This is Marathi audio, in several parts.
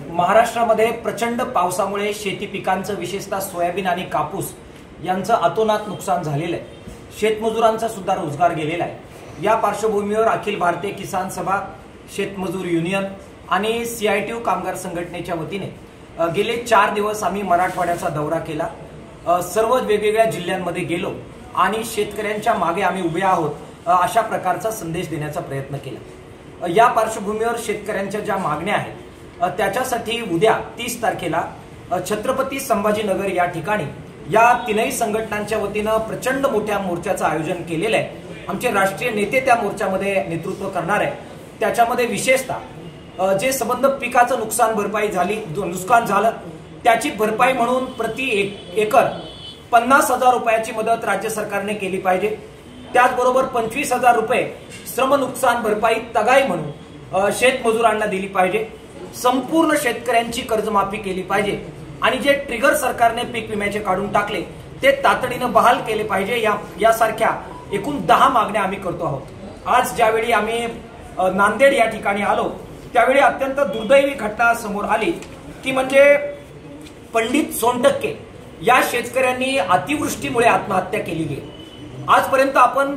महाराष्ट्रामध्ये प्रचंड पावसामुळे शेती पिकांचं विशेषतः सोयाबीन आणि कापूस यांचं अतोनात नुकसान झालेलं आहे। शेतमजुरांचा सुद्धा रोजगार गेलेला आहे। या पार्श्वभूमीवर अखिल भारतीय किसान सभा, शेतमजूर युनियन आणि CITU कामगार संघटनेच्या वतीने गेले 4 दिवस आम्ही मराठवाड्याचा दौरा केला। सर्व वेगवेगळ्या जिल्ह्यांमध्ये गेलो आणि शेतकऱ्यांच्या मागे आम्ही उभे आहोत अशा प्रकारचा संदेश देण्याचा प्रयत्न केला। या पार्श्वभूमीवर शेतकऱ्यांच्या ज्या मागण्या आहेत त्याच्यासाठी उद्या 30 तारखेला छत्रपती संभाजीनगर या ठिकाणी या तीनही संघटनांच्या वतीने प्रचंड मोठ्या मोर्चाचं आयोजन केलेलं आहे। आमचे राष्ट्रीय नेते त्या मोर्चामध्ये नेतृत्व करणार आहे। त्याच्यामध्ये विशेषतः जे संबंध पिकाचं नुकसान भरपाई झाली, नुकसान झालं त्याची भरपाई म्हणून प्रति एकर 50,000 रुपयाची मदत राज्य सरकारने केली पाहिजे। त्याचबरोबर 25,000 रुपये श्रम नुकसान भरपाई तगाई म्हणून शेतमजुरांना दिली पाहिजे। संपूर्ण शेतकऱ्यांची कर्जमाफी केली पाहिजे आणि जे ट्रिगर सरकारने पीक विम्याचे काढून टाकले ते तातडीने बहाल केले पाहिजे। यासारख्या एकूण 10 मागण्या आम्ही करतो आहोत। आज ज्यावेळी आम्ही नांदेड या ठिकाणी आलो त्यावेळी अत्यंत दुर्दैवी घटना समोर आली ती म्हणजे पंडित सोनटक्के या शेतकऱ्यांनी अतिवृष्टीमुळे आत्महत्या केली गेली। आजपर्यंत आपण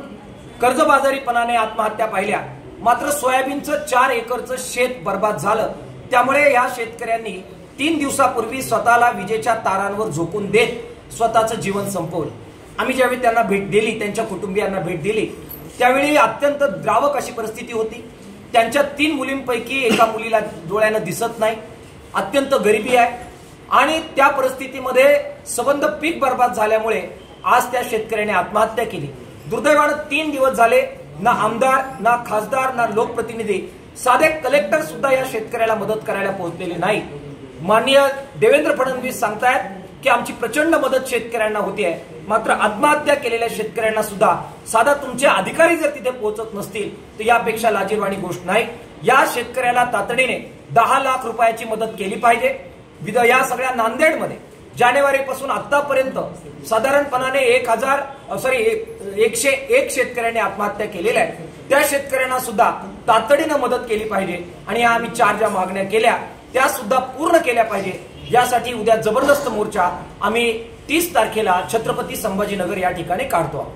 कर्जबाजारीपणाने आत्महत्या पाहिल्या, मात्र सोयाबीनचं 4 एकरचं शेत बर्बाद झालं। त्यामुळे या शेतकऱ्यांनी 3 दिवसापूर्वी स्वतःला विजेच्या तारांवर झोकून देत स्वतःचं जीवन संपवलं। आम्ही ज्यावेळी त्यांना भेट दिली, त्यांच्या कुटुंबियांना भेट दिली, त्यावेळी अत्यंत द्रावक अशी परिस्थिती होती। त्यांच्या 3 मुलींपैकी एका मुलीला डोळ्यानं दिसत नाही, अत्यंत गरिबी आहे आणि त्या परिस्थितीमध्ये संबंध पीक बर्बाद झाल्यामुळे आज त्या शेतकऱ्याने आत्महत्या केली। दुर्दैवानं 3 दिवस झाले ना आमदार, ना खासदार, ना लोकप्रतिनिधी, साधे कलेक्टर सुद्धा या शेतकऱ्याला मदत करायला पोहोचलेले नाही। माननीय देवेंद्र फडणवीस सांगतायत की आमची प्रचंड मदत शेतकऱ्यांना होती आहे, मात्र आत्महत्या केलेल्या शेतकऱ्यांना सुद्धा साधा तुमचे अधिकारी जर तिथे पोहोचत नसतील तर यापेक्षा लाजिरवाणी गोष्ट नाही। या शेतकऱ्याला तातडीने 10 लाख रुपयाची मदत केली पाहिजे। या सगळ्या नांदेडमध्ये जानेवारीपासून आतापर्यंत साधारणपणाने 101 शेतकऱ्यांनी आत्महत्या केलेल्या आहे। त्या शेतकऱ्यांना सुद्धा तातडीने मदत केली पाहिजे आणि आम्ही 4 ज्या मागण्या केल्या त्या सुद्धा पूर्ण केल्या पाहिजे। यासाठी उद्या जबरदस्त मोर्चा आम्ही 30 तारखेला छत्रपती संभाजीनगर या ठिकाणी काढतो आहोत।